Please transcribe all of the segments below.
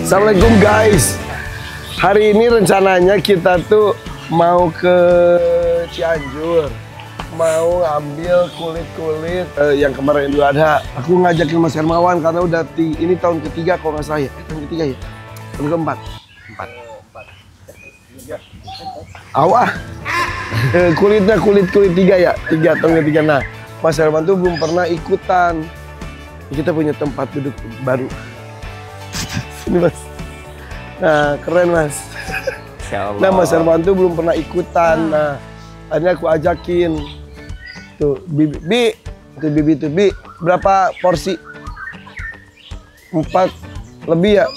Assalamualaikum guys. Hari ini rencananya kita tuh mau ke Cianjur, mau ambil kulit-kulit yang kemarin Idul Adha. Aku ngajakin Mas Hermawan karena udah ini tahun ketiga kalau nggak salah ya. Tahun ketiga ya? Tahun keempat? Empat. Awah. Kulitnya kulit tiga ya? Tahun ketiga. Nah, Mas Hermawan tuh belum pernah ikutan. Kita punya tempat duduk baru. Ini Mas. Nah, keren Mas. Nah, Mas Hermawan tuh belum pernah ikutan. Nah, akhirnya aku ajakin. Tuh, Bibi tuh, Bi, berapa porsi? 4 lebih ya?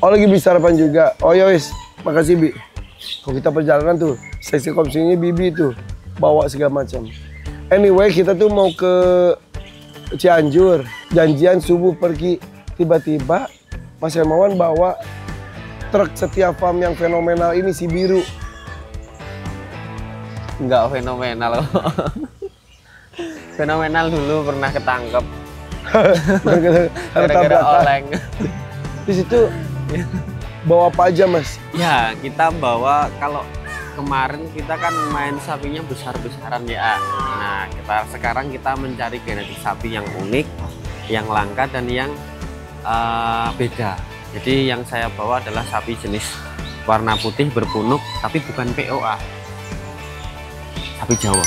Oh, lagi bisa sarapan juga. Oh ya wis, makasih Bi. Kalau kita perjalanan tuh, seksi komisinya Bibi tuh bawa segala macam. Anyway, kita tuh mau ke Cianjur. Janjian subuh pergi. Tiba-tiba Mas Hermawan bawa truk Setia Farm yang fenomenal ini, si biru. Enggak fenomenal. Fenomenal dulu pernah ketangkep. Gara-gara oleng. Di situ bawa apa aja Mas? Ya, kita bawa, kalau kemarin kita kan main sapinya besar-besaran ya. Nah, sekarang kita mencari genetik sapi yang unik, yang langka dan yang beda. Jadi yang saya bawa adalah sapi jenis warna putih berpunuk, tapi bukan POA. Sapi Jawa.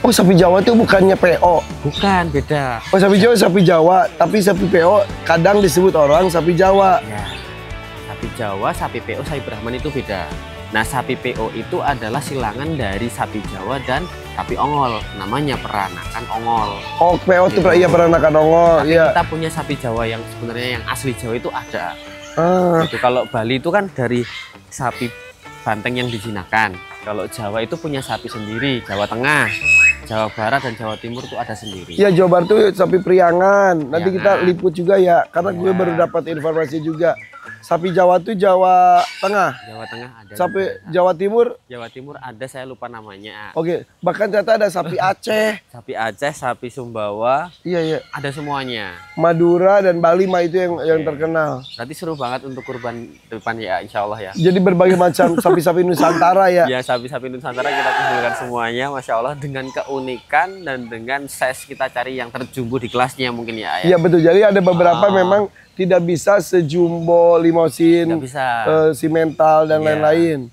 Oh, sapi Jawa itu bukannya PO? Bukan, beda. Oh, sapi Jawa, tapi sapi PO kadang disebut orang sapi Jawa. Ya. Sapi Jawa, sapi PO, sapi Brahman itu beda. Nah, sapi PO itu adalah silangan dari sapi Jawa dan sapi ongol. Namanya peranakan ongol. Oh, PO itu gitu. Iya, peranakan ongol. Tapi iya. Kita punya sapi Jawa yang sebenarnya yang asli Jawa itu ada. Gitu. Kalau Bali itu kan dari sapi banteng yang dijinakan. Kalau Jawa itu punya sapi sendiri. Jawa Tengah, Jawa Barat dan Jawa Timur itu ada sendiri. Iya, Jawa Barat itu sapi Priangan. Nanti kita liput juga ya, karena gue baru dapat informasi juga. Sapi Jawa itu Jawa Tengah. Jawa Tengah ada. Sapi Jawa Timur? Jawa Timur ada, saya lupa namanya. Oke, bahkan ternyata ada sapi Aceh. Sapi Aceh, sapi Sumbawa. Iya. Ada semuanya. Madura dan Bali mah itu yang terkenal. Berarti seru banget untuk kurban depan ya, insya Allah ya. Jadi berbagai macam sapi-sapi Nusantara ya. Ya, sapi-sapi Nusantara kita kumpulkan semuanya, Masya Allah, dengan keunikan dan dengan size kita cari yang terjumbo di kelasnya mungkin ya. Iya betul, jadi ada beberapa memang tidak bisa sejumbo limosin, simental dan lain-lain.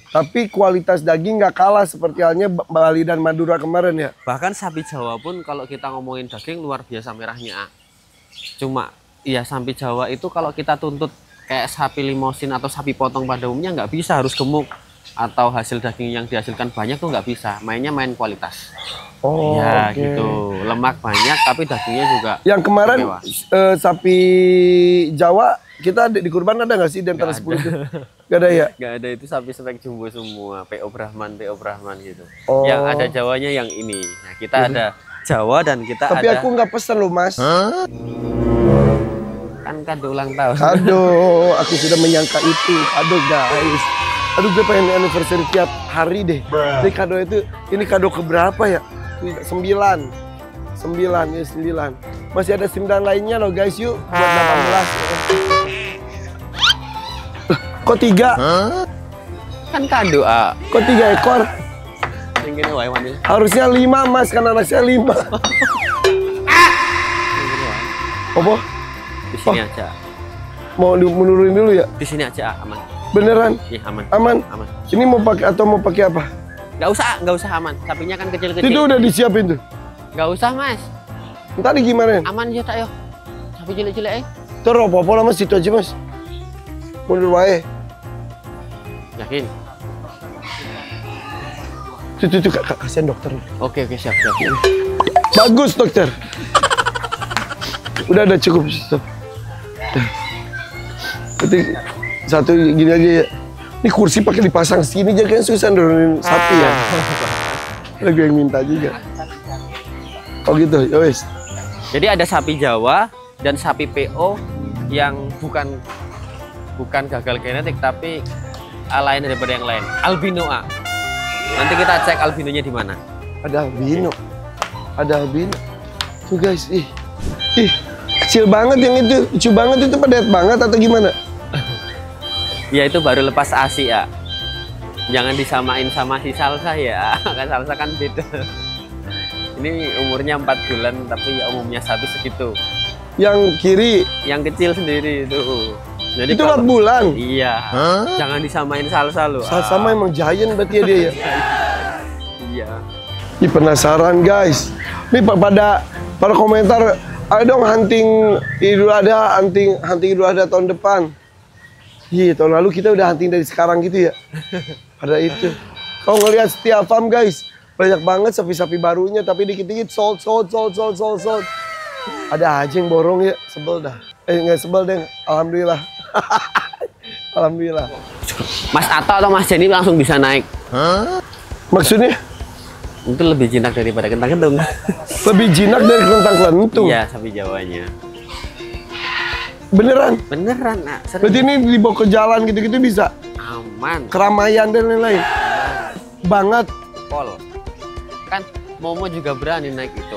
Tapi kualitas daging nggak kalah seperti halnya Bali dan Madura kemarin ya. Bahkan sapi Jawa pun kalau kita ngomongin daging luar biasa merahnya. Cuma ya sapi Jawa itu kalau kita tuntut kayak sapi limosin atau sapi potong pada umumnya nggak bisa, harus gemuk. Atau hasil daging yang dihasilkan banyak tuh nggak bisa, mainnya main kualitas. Oh ya gitu, lemak banyak tapi dagingnya juga. Yang kemarin sapi Jawa kita di kurban ada nggak sih di antara 10 itu? Gak ada ya? Gak ada, itu sapi spek jumbo semua, PO Brahman gitu. Yang ada Jawanya yang ini. Nah, kita ada Jawa dan kita tapi ada. Tapi aku nggak pesen loh Mas. Kan kado ulang tahun. Aduh, aku sudah menyangka itu. Aduh guys. Aduh, gue pengen anniversary tiap hari deh. Jadi kado itu, ini kado keberapa ya? 9. Masih ada 9 lainnya loh guys, yuk. Buat 18. Kok 3? Kan kado, Kok 3 ekor? Harusnya 5 Mas, kan anak saya 5. Apa? Di sini aja. Mau menurunin dulu ya? Di sini aja, aman. Beneran? Iya, aman. Aman? Ini mau pakai atau mau pakai apa? Nggak usah aman. Sapinya kan kecil-kecil. Itu udah disiapin tuh? Nggak usah Mas. Ntar gimana? Aman aja tak yo. Sapi cilik-cilik Terus apa-apa lah Mas, situ aja Mas. Mundur wae. Yakin? Tuh, kasihan dokter. Oke, siap. Bagus dokter. Udah cukup. Stop. Berarti satu gini aja ya. Ini kursi pakai dipasang sini aja kan susah nurunin sapi ya. Lagi yang minta juga. Oh gitu, ya wes. Jadi ada sapi Jawa dan sapi PO yang bukan gagal genetik tapi lain daripada yang lain. Albino Nanti kita cek albinonya di mana. Ada albino. Tuh guys, kecil banget yang itu, lucu banget itu pedet banget atau gimana? Ya itu baru lepas ASI ya. Jangan disamain sama si Salsa ya. Kan Salsa kan beda. Ini umurnya 4 bulan tapi ya umumnya sapi segitu. Yang kiri, yang kecil sendiri itu. Jadi itu 4 bulan. Iya. Jangan disamain Salsa loh. Sama emang giant berarti ya dia ya. Iya. Ih, penasaran guys. Nih pada komentar, ayo dong hunting Idul Adha, hunting Idul Adha tahun depan. Iya, tahun lalu kita udah hunting dari sekarang gitu ya. Pada itu. Kalau ngelihat setiap farm guys, banyak banget sapi-sapi barunya tapi dikit-dikit sold. Ada aja yang borong ya, sebel dah. Nggak sebel deh, alhamdulillah. Alhamdulillah. Mas Ato atau Mas Jenny langsung bisa naik. Maksudnya? Itu lebih jinak daripada kentang-kentung. Lebih jinak dari kentang-kentung? Iya, sapi Jawanya. Beneran? Beneran, nak. Berarti ini dibawa ke jalan gitu-gitu bisa? Aman. Keramaian dan lain-lain? Banget? Pol. Kan Momo juga berani naik itu,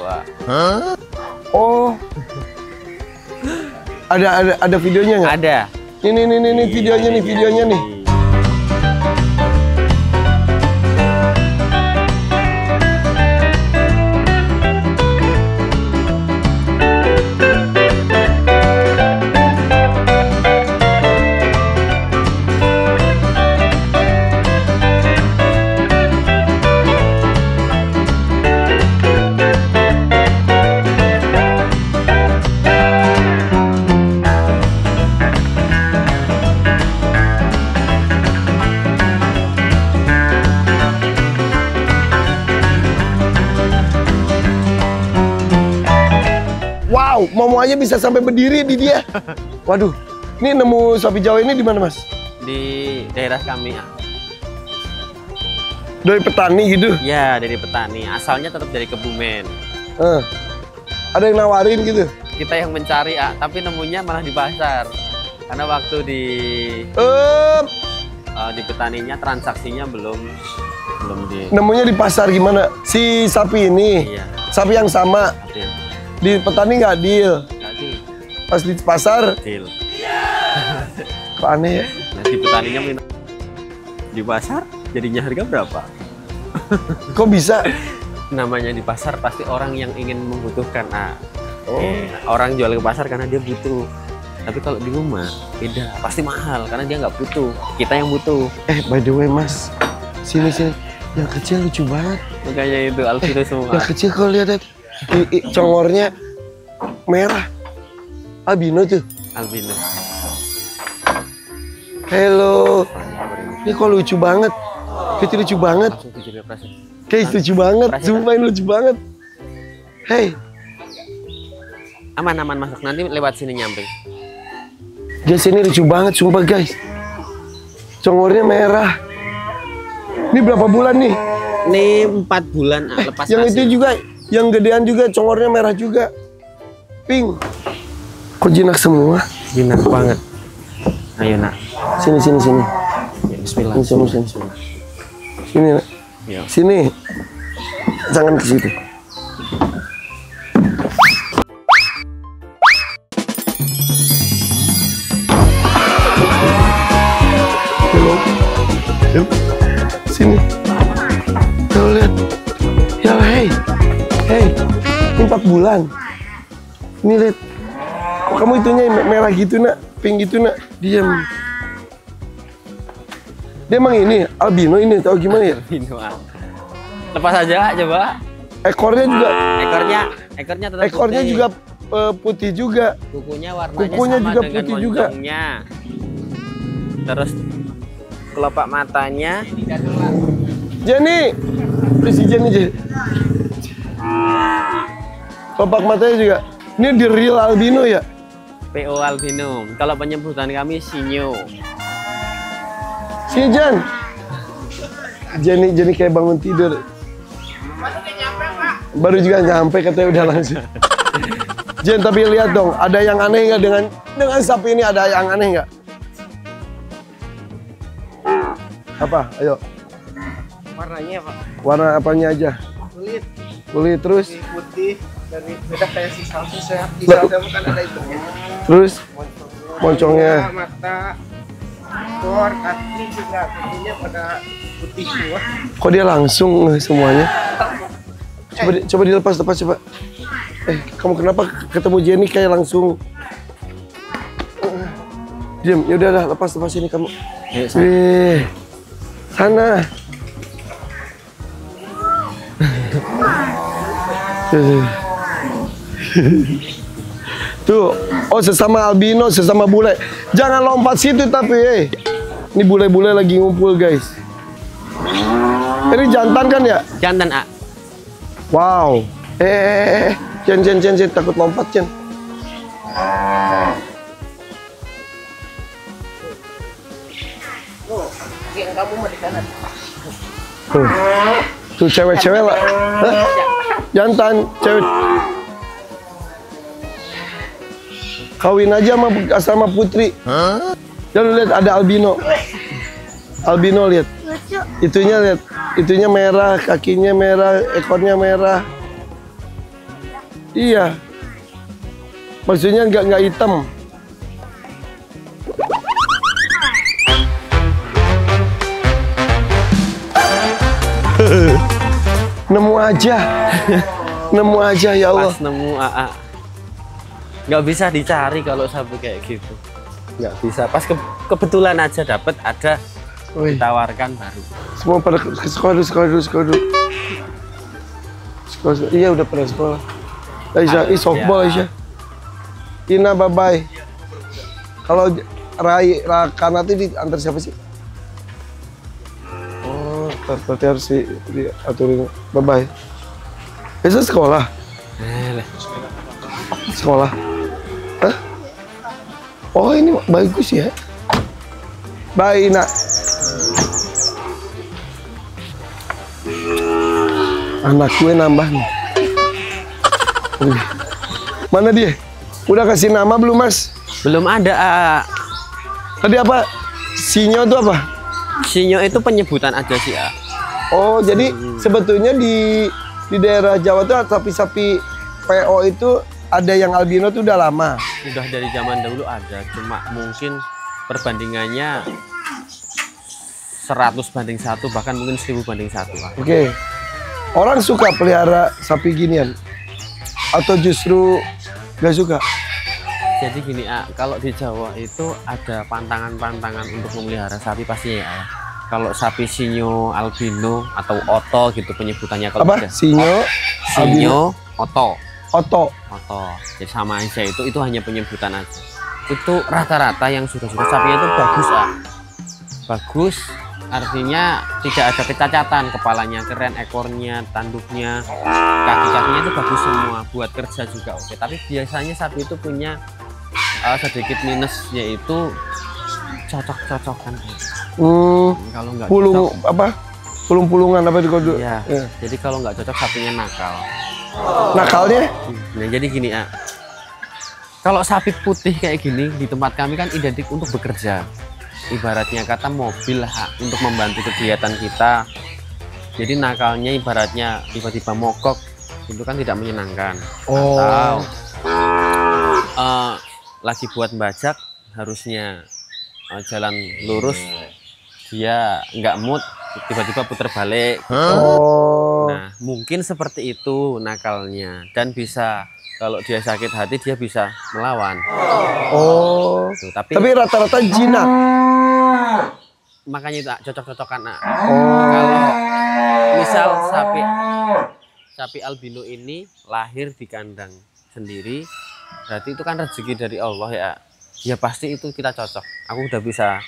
Oh. Ada videonya nggak? Ada. Ini videonya nih. Wow, Momo aja bisa sampai berdiri di dia. Waduh, ini nemu sapi Jawa ini di mana mas? Di daerah kami. Dari petani gitu? Ya, dari petani. Asalnya tetap dari Kebumen. Ada yang nawarin gitu? Kita yang mencari, tapi nemunya malah di pasar. Karena waktu di petaninya transaksinya belum di. Nemunya di pasar gimana? Si sapi ini? Iya. Sapi yang sama? Deal. Di petani nggak deal? Nggak deal. Pas di pasar? Deal. Kok aneh ya? Nah, di petaninya minta di pasar jadinya harga berapa? Kok bisa? Namanya di pasar pasti orang yang ingin membutuhkan. Orang jual ke pasar karena dia butuh. Tapi kalau di rumah beda, pasti mahal karena dia nggak butuh. Kita yang butuh. By the way mas, sini. Yang kecil lucu banget. Makanya itu albino semua. Yang kecil kau lihat congornya merah. Albino tuh. Albino. Halo. Ini kok lucu banget. Kecil lucu banget. Guys lucu banget. Sumpah ini lucu banget. Hey. Aman masuk. Nanti lewat sini nyamping. Guys ini lucu banget sumpah guys. Congornya merah. Ini berapa bulan nih? Ini 4 bulan lepas. Yang itu juga, yang gedean juga congornya merah juga. Pink. Kok jinak semua? Jinak banget. Ayo nak. Sini. Ya, bismillah. Sini. Sini nak. Ya. Sini. Jangan ke situ. Sini. Tuh lihat. Ya hey. Ini 4 bulan. Ini lihat. Kok kamu itunya merah gitu nak, pink gitu nak. Diam. Dia emang ini albino ini tahu gimana ya? Albino. Lepas aja coba. Ekornya juga. Ekornya tetap Ekornya putih. juga putih juga. Kukunya warnanya Kukunya sama juga dengan putih juga. moncongnya. Terus kelopak matanya. Jenny, si Jenny. Kelopak matanya juga. Ini di real albino ya? PO albino. Kalau penyebutan kami sinyo. Sini Jen. Jenny kayak bangun tidur. Baru juga nyampe katanya udah langsung. Jen tapi lihat dong, ada yang aneh nggak dengan sapi ini, ada yang aneh nggak? Apa? Ayo. Warnanya Pak. Warna apanya aja? Kulit. Kulit terus. Putih dari beda kayak si salsa saya. Di salsa kan ada itunya. Terus moncongnya. Mata, ekor, kaki juga kakinya pada putih semua. Kok dia langsung semuanya? Coba dilepas coba. Kamu kenapa ketemu Jenny kayak langsung? Diam, ya udah lepas ini kamu. Sana. Tuh, sesama albino, sesama bule. Jangan lompat situ tapi, Ini bule-bule lagi ngumpul, guys. Ini jantan kan ya? Jantan, A. Wow. Jen, takut lompat, Jen. Yang kamu mau di kanan. Tuh cewek-cewek lah. Jantan, cewek. Kawin aja sama putri. Jangan lihat ada albino. Albino lihat. Itunya lihat. Itunya merah, kakinya merah, ekornya merah. Iya. Maksudnya nggak hitam. Nemu aja ya Allah. Pas nemu AA. Nggak bisa dicari kalau sapi kayak gitu. Nggak bisa. Pas kebetulan aja dapat ada ditawarkan baru. Semua pada ke sekolah dulu. Iya udah pada sekolah. Aisyah, softball Aisyah. Ina bye. Kalau Raka nanti diantar siapa sih? Berarti harus diaturin. Bye. Besok sekolah? Sekolah? Hah? Oh ini bagus ya. Bye Ina. Anak gue nambah nih. Mana dia? Udah kasih nama belum Mas? Belum ada, A. Tadi apa? Sinyo itu apa? Sinyo itu penyebutan aja sih, A. Oh, jadi sebetulnya di daerah Jawa tuh sapi-sapi PO itu ada yang albino tuh udah lama. Udah dari zaman dahulu ada, cuma mungkin perbandingannya 100:1 bahkan mungkin 1000:1. Oke. Orang suka pelihara sapi ginian atau justru gak suka? Jadi gini, A, kalau di Jawa itu ada pantangan-pantangan untuk memelihara sapi pastinya ya. Kalau sapi sinyo, albino atau oto gitu penyebutannya kalau apa? Sinyo, oto. Jadi sama aja itu hanya penyebutan aja. Itu rata-rata yang sudah sapinya itu bagus, A. Bagus artinya tidak ada kecacatan, kepalanya keren, ekornya, tanduknya, kaki-kakinya itu bagus semua, buat kerja juga oke. Tapi biasanya sapi itu punya sedikit minus, yaitu cocok-cocokan. Kalau nggak pulung cocok, apa? Pulung-pulungan apa di kode? Ya. Jadi kalau nggak cocok sapinya nakal. Nakalnya? Nah jadi gini, A. Kalau sapi putih kayak gini di tempat kami kan identik untuk bekerja. Ibaratnya kata mobil untuk membantu kegiatan kita. Jadi nakalnya ibaratnya tiba-tiba mogok itu kan tidak menyenangkan. Atau lagi buat bajak harusnya jalan lurus, dia nggak mood, tiba-tiba putar balik. Nah mungkin seperti itu nakalnya, dan bisa kalau dia sakit hati dia bisa melawan. Tuh, tapi rata-rata jinak. Makanya itu cocok-cocokan. Kalau misal sapi albino ini lahir di kandang sendiri, berarti itu kan rezeki dari Allah ya. Ya pasti itu kita cocok. Aku udah bisa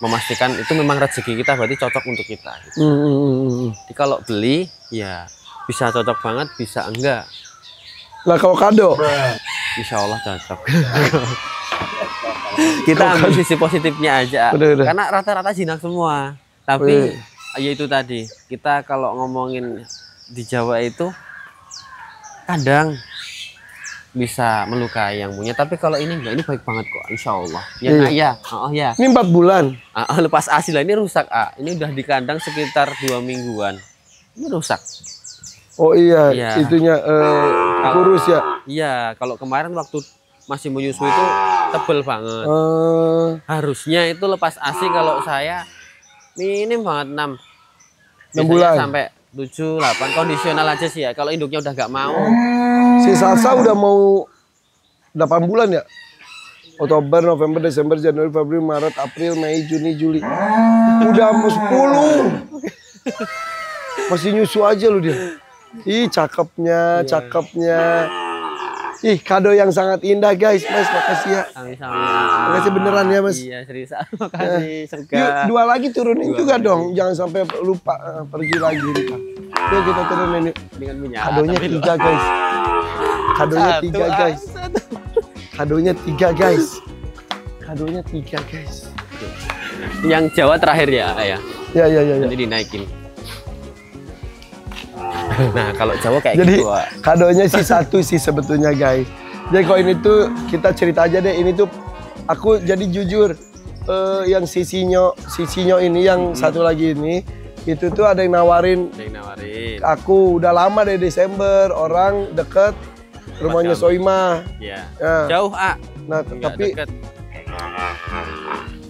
memastikan itu memang rezeki kita, berarti cocok untuk kita. Gitu. Jadi kalau beli ya bisa cocok banget, bisa enggak. Lah kalau kado, insya Allah cocok. Kita ambil sisi positifnya aja. Udah. Karena rata-rata jinak semua. Tapi ya itu tadi, kita kalau ngomongin di Jawa itu kadang bisa melukai yang punya, tapi kalau ini enggak, ini baik banget kok, insya Allah. Ya. Ini 4 bulan. Lepas ASI lah, ini rusak, A. Ini udah di kandang sekitar 2 mingguan. Ini rusak. Oh iya, Iya. itunya kurus ya. Iya, kalau kemarin waktu masih menyusui itu tebel banget. Harusnya itu lepas ASI kalau saya minim banget 6. 6 bulan. Sampai 7, 8 kondisional aja sih ya. Kalau induknya udah nggak mau. Si Salsa udah mau 8 bulan ya? Oktober, November, Desember, Januari, Februari, Maret, April, Mei, Juni, Juli. Udah mau 10. Masih nyusu aja lu dia. Ih, cakepnya, cakepnya. Ih, kado yang sangat indah guys, Mas. Makasih ya. Sama-sama. Makasih beneran ya, Mas. Iya, serius. Makasih. Yuk, Surga. 2 lagi turunin juga dong. Jangan sampai lupa pergi lagi ntar. Yuk kita turunin yuk. Dengan punya Kadonya tapi 3 guys. Kadonya 3 guys. Kadonya 3 guys. Kadonya 3 guys. Yang Jawa terakhir ya, ya. Ya. Nanti dinaikin. Nah, kalau Jawa kayak Jadi gitu, Wak. kadonya sih 1 sih sebetulnya guys. Jadi kalau ini tuh kita cerita aja deh. Ini tuh aku jadi jujur yang sisinyo ini yang satu lagi ini itu tuh ada yang nawarin. Ada yang nawarin. Aku udah lama dari Desember, orang deket rumahnya Soima. Iya. Ya. Jauh, A. Nah, Nggak tapi deket.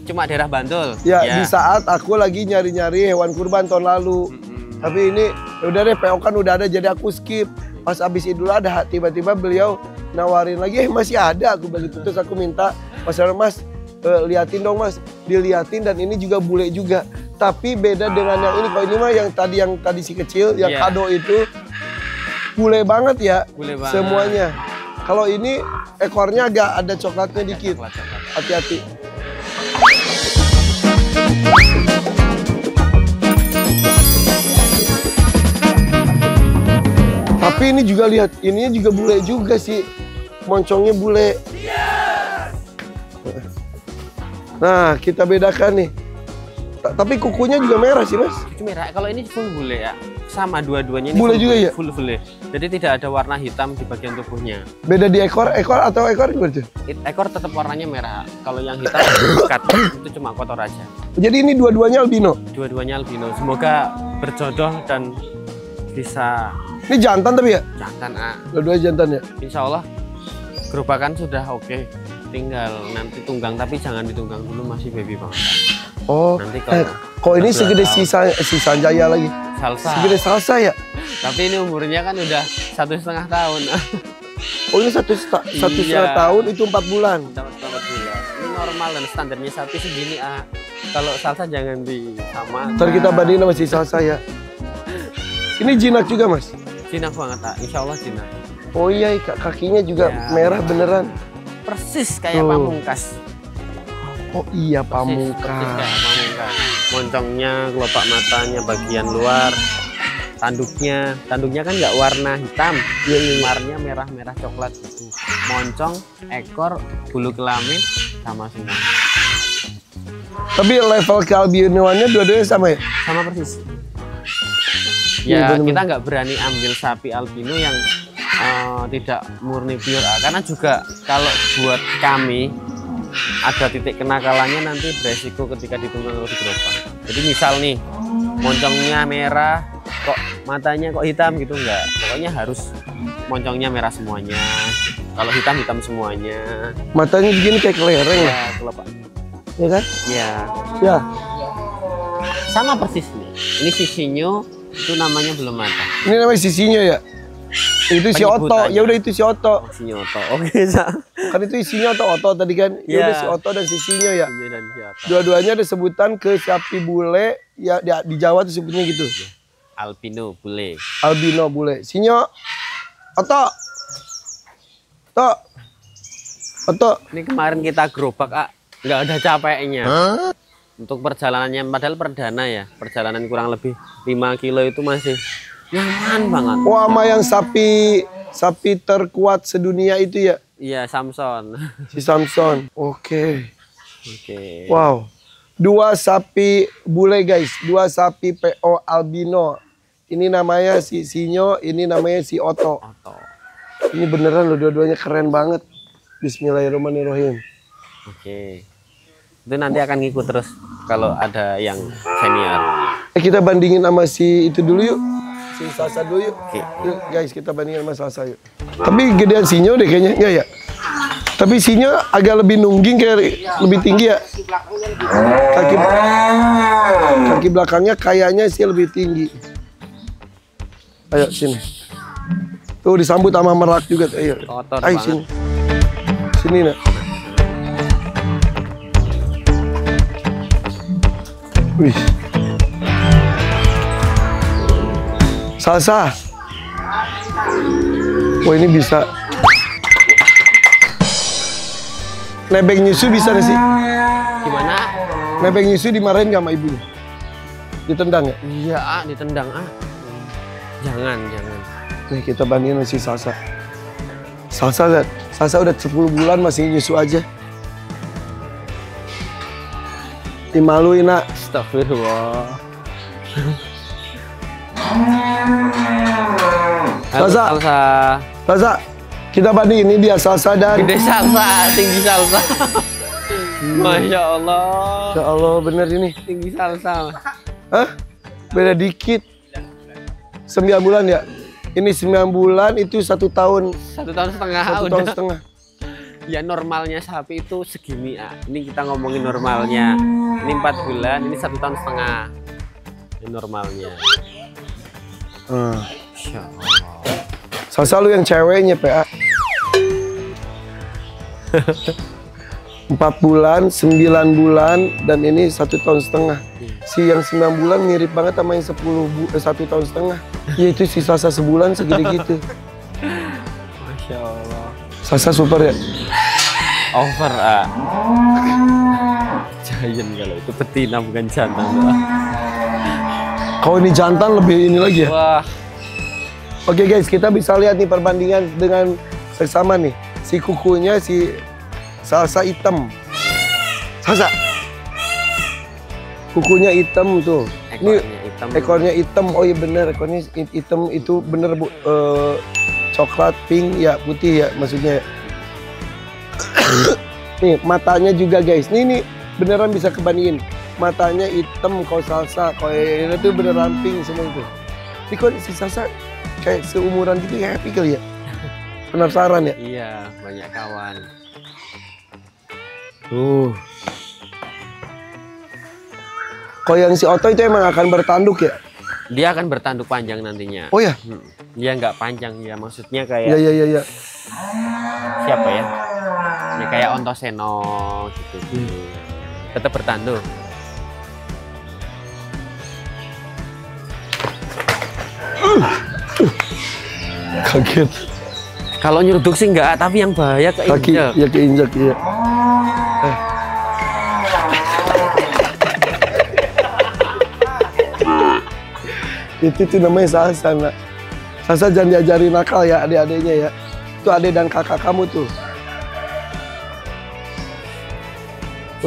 Cuma daerah Bantul. ya di saat aku lagi nyari-nyari hewan kurban tahun lalu. Tapi ini ya udah deh, PO kan udah ada jadi aku skip. Pas abis Idul Adha tiba-tiba beliau nawarin lagi, masih ada, aku begitu. Terus aku minta, Mas, liatin dong Mas. Diliatin dan ini juga bule juga. Tapi beda dengan yang ini. Kalau ini mah yang tadi si kecil, yang kado itu bule banget ya. Bule banget. Semuanya. Kalau ini ekornya agak ada coklatnya dikit. Coklat. Hati-hati. Tapi ini juga lihat, ininya juga bule juga sih. Moncongnya bule. Nah, kita bedakan nih. Tapi kukunya juga merah sih, Mas. Itu merah. Kalau ini full bule ya. Sama dua-duanya ini Bule juga ya? Full bule. Jadi tidak ada warna hitam di bagian tubuhnya. Beda di ekor atau ekor gimana tuh? Ekor tetap warnanya merah. Kalau yang hitam pekat, itu cuma kotor aja. Jadi ini dua-duanya albino. Dua-duanya albino. Semoga berjodoh dan bisa Ini jantan tapi ya? jantan, A. Dua-duanya jantan ya? Insya Allah gerobakan sudah oke. Tinggal nanti tunggang, tapi jangan ditunggang dulu, masih baby banget. Oh, Nanti kalau kok ini segede si Sanjaya lagi? Salsa. Segede Salsa ya? Tapi ini umurnya kan udah 1,5 tahun. Oh ini satu setengah Iya. tahun itu 4 bulan. Dapat 4 bulan. Ini normal dan standarnya sapi segini, A. Kalau salsa jangan disamakan. Ntar kita bandingin sama si Salsa ya. Ini jinak juga Mas? Jinak banget, A. Insya Allah jinak. Oh iya, kakinya juga Ya. merah beneran. Persis kayak Tuh. pamungkas. Oh iya, Persis pamungkas. kayak pamungkas. Moncongnya, kelopak matanya, bagian luar. Tanduknya kan nggak warna hitam. Warnanya merah-merah coklat gitu. Moncong, ekor, bulu kelamin sama semua. Tapi level kealbinoannya dua-duanya sama ya? Sama persis. Iya, Ya, bener-bener. kita nggak berani ambil sapi albino yang tidak murni pure, karena juga kalau buat kami ada titik kenakalannya nanti beresiko ketika ditunggang atau digerobak. Jadi misal nih moncongnya merah, kok matanya kok hitam gitu, enggak. Pokoknya harus moncongnya merah semuanya. Kalau hitam semuanya. Matanya begini kayak kelereng ya? Ya, kelopak. Ya kan? Ya, Ya. sama persis nih. Ini sisinyo, itu namanya belum matang. Ini namanya sisinya ya? Itu si Oto. Penyebutannya. Ya udah itu si Oto. Sinyoto. Oke, Sa. Kan itu isinya atau Oto tadi kan? Ya Iya. udah si Oto dan sisinya ya. Iya, dan siapa? Dua-duanya ada sebutan ke sapi bule ya di Jawa tuh sebutnya gitu. Albino bule. Albino bule. Sinyo. Oto. Oto. Ini kemarin kita gerobak, A. Nggak ada capeknya. Untuk perjalanannya, padahal perdana ya. Perjalanan kurang lebih 5 kilo itu masih nyaman banget. Wah, sama yang sapi terkuat sedunia itu ya, Iya, Samson. si Samson. Oke. Oke. Wow. 2 sapi bule guys, 2 sapi PO albino. Ini namanya si Sinyo, ini namanya si Oto. Oto. Ini beneran loh, dua-duanya keren banget. Bismillahirrahmanirrahim. Oke. Itu nanti akan ngikut terus kalau ada yang senior. Kita bandingin sama si itu dulu yuk. si Salsa dulu yuk. Oke. Yuk guys, kita bandingin sama Salsa yuk. Tapi gedean Sinyo deh kayaknya, enggak ya? Tapi Sinyo agak lebih nungging, kayak lebih tinggi ya. Kaki belakangnya kayaknya sih lebih tinggi. Ayo sini. Tuh disambut sama merak juga. Ayo. Kotor Ayo banget. sini. Sini nak. Wih. Salsa. Wah ini bisa. Nebeng nyusu bisa gak sih? Gimana? Nebeng nyusu dimarahin gak sama ibunya? Ditendang ya? Iya, ditendang Jangan. Nih kita bandingin sama si Salsa. Salsa lihat, Salsa udah 10 bulan masih nyusu aja. Dimaluin nak. Astagfirullah. Salsa. Salsa, kita bandingin ini dia Salsa dan... Gede salsa, tinggi salsa. Masya Allah. Ya Allah bener ini. Tinggi salsa. Hah? Beda dikit. 9 bulan ya? Ini 9 bulan, itu 1 tahun. 1 tahun setengah. 1 tahun setengah. Ya normalnya sapi itu segini. Ini kita ngomongin normalnya. Ini 4 bulan, ini 1 tahun setengah. Ini normalnya. Masya Allah. Salsa lu yang ceweknya PA. 4 bulan, 9 bulan, dan ini 1 tahun setengah. Si yang 9 bulan mirip banget sama yang 1 tahun setengah. Ya itu si Salsa sebulan segede gitu. Masya Allah. Salsa super ya? Over Giant kalau itu betina bukan jantan. Kalau ini jantan lebih ini lagi ya? Wah. Oke guys, kita bisa lihat nih perbandingan dengan seksama nih. Si kukunya si Salsa hitam. Salsa. Kukunya hitam tuh. Ini Hitam. ekornya hitam. Oh iya bener, ekornya hitam itu bener Bu. Coklat, pink, ya putih ya maksudnya. Nih matanya juga guys. Nih beneran bisa kebandingin. Matanya hitam kalau Salsa, kalau ini tuh beneran pink semua itu. Ini kok si Salsa kayak seumuran gitu ya, happy kali ya? Penasaran ya? Iya, banyak kawan. Kalau yang si Oto itu emang akan bertanduk ya? Dia akan bertanduk panjang nantinya. Oh ya? Dia nggak panjang ya, maksudnya Iya, kayak iya, iya. Ya. siapa ya? Ya kayak Ontoseno gitu. Tetap bertanduk. Kaget. Kalau nyeruduk sih enggak, tapi yang bahaya Kaki keinjak. ya keinjak ya. Itu tuh namanya Salsa nak. Salsa jangan diajarin nakal ya adik-adiknya ya. Itu adik dan kakak kamu tuh.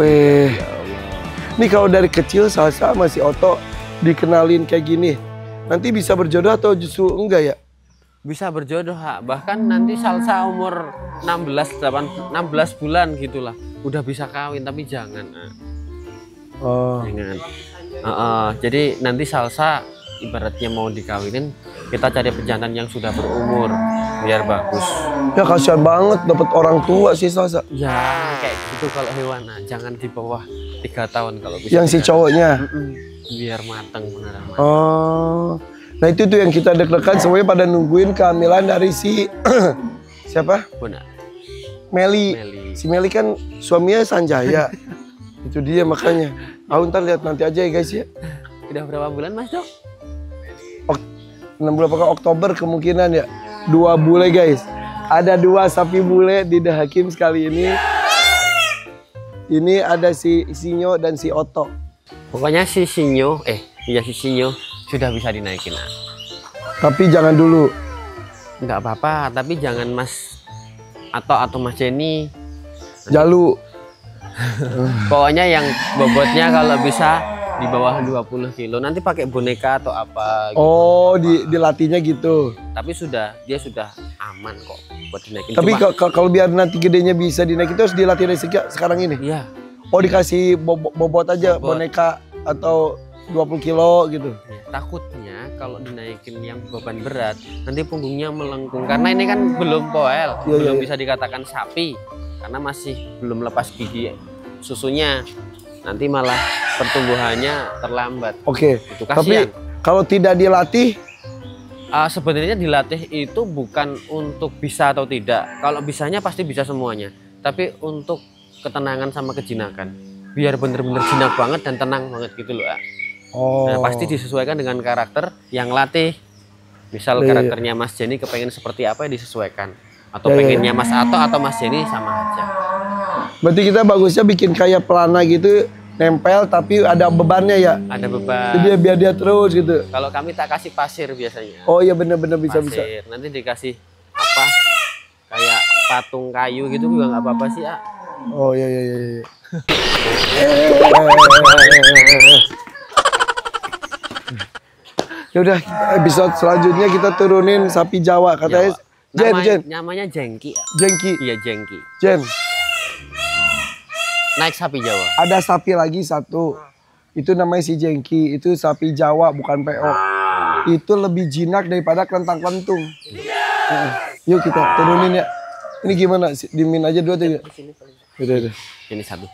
Weh. Ini kalau dari kecil Salsa masih Oto dikenalin kayak gini. Nanti bisa berjodoh atau justru enggak ya? Bisa berjodoh, bahkan nanti Salsa umur 16 bulan gitulah. Udah bisa kawin, tapi jangan. Oh. Jangan. Jadi nanti Salsa ibaratnya mau dikawinin, kita cari pejantan yang sudah berumur biar bagus. Ya kasihan banget dapat orang tua sih Salsa. Ya kayak gitu kalau hewan, jangan di bawah 3 tahun kalau bisa. Yang si cowoknya. Biar mateng beneran. Oh. Nah itu tuh yang kita deg-degan, semuanya pada nungguin kehamilan dari si siapa? Benar. Meli. Meli. Si Meli kan suaminya Sanjaya. Itu dia makanya. Aku ntar lihat nanti aja ya guys ya. Udah berapa bulan Mas Dok? 6 bulan apakah Oktober kemungkinan ya. 2 bule guys. Ada 2 sapi bule di The Hakim sekali ini. Ini ada si Sinyo dan si Oto. Pokoknya si Sinyo, si Sinyo sudah bisa dinaikin. Tapi jangan dulu. Nggak apa-apa, tapi jangan Mas atau Mas Jenny. Jalu. Pokoknya yang bobotnya kalau bisa di bawah 20 kilo. Nanti pakai boneka atau apa gitu. Oh, dilatihnya gitu. Tapi dia sudah aman kok buat dinaikin. Tapi Cuma, kalau biar nanti gedenya bisa dinaikin itu harus dilatih dari sekarang ini. iya, Oh, dikasih bobot aja Bobot. boneka atau 20 kilo gitu. Ya, takutnya kalau dinaikin yang beban berat nanti punggungnya melengkung karena ini kan belum poel, belum bisa dikatakan sapi karena masih belum lepas gigi susunya, nanti malah pertumbuhannya terlambat. Oke. Itu kasihan. Tapi kalau tidak dilatih, sebenarnya dilatih itu bukan untuk bisa atau tidak. Kalau bisanya pasti bisa semuanya, tapi untuk ketenangan sama kejinakan, biar bener-bener jinak banget dan tenang banget gitu loh. oh, Nah, pasti disesuaikan dengan karakter yang latih. Misal Iya, karakternya Mas Jenny kepengen seperti apa ya disesuaikan. Atau Iya, iya. pengennya Mas Ato atau Mas Jenny sama aja. berarti kita bagusnya bikin kayak pelana gitu, nempel tapi ada bebannya ya. Ada beban. Jadi biar dia terus gitu. Kalau kami tak kasih pasir biasanya. Oh iya bener-bener bisa. Pasir. Nanti dikasih apa? Kayak patung kayu gitu juga nggak apa-apa sih, ah. Oh iya. Ya udah, episode selanjutnya kita turunin sapi Jawa katanya. Jen. Namanya jengki. Jengki. Iya, jengki. Jen, Naik sapi Jawa. ada sapi lagi satu. Itu namanya si Jengki. Itu sapi Jawa bukan PO. Itu lebih jinak daripada kelentang-kelentung. Yuk kita turunin ya. Ini gimana? Dimin aja dua tiga. Udah. Ini satu.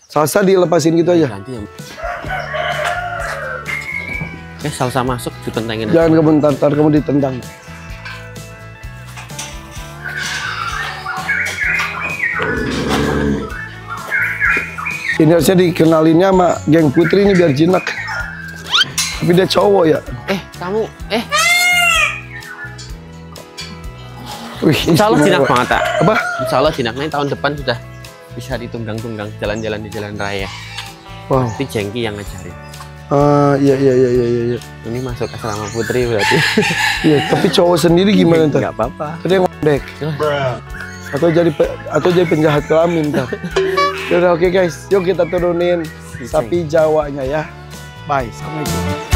Salsa dilepasin gitu aja. Ganti ya. Salsa masuk ditentengin. Jangan kebentar, kamu ditendang. Ini harusnya dikenalinnya sama geng Putri ini biar jinak. Tapi dia cowok ya. Kamu Wih, insya Allah jinak istimewa. banget, tak? Apa? Insya Allah jinak. Nanti tahun depan sudah bisa ditunggang-tunggang jalan-jalan di jalan raya. Wow. Tapi Jengki yang ngajarin. Iya. Ini masuk asrama Putri berarti. Iya, tapi cowok sendiri gimana tuh? Nggak apa-apa. Ada yang ngondek. Atau jadi penjahat kelamin ntar. Yaudah oke guys, yuk kita turunin sapi Jawanya ya. Bye, assalamualaikum.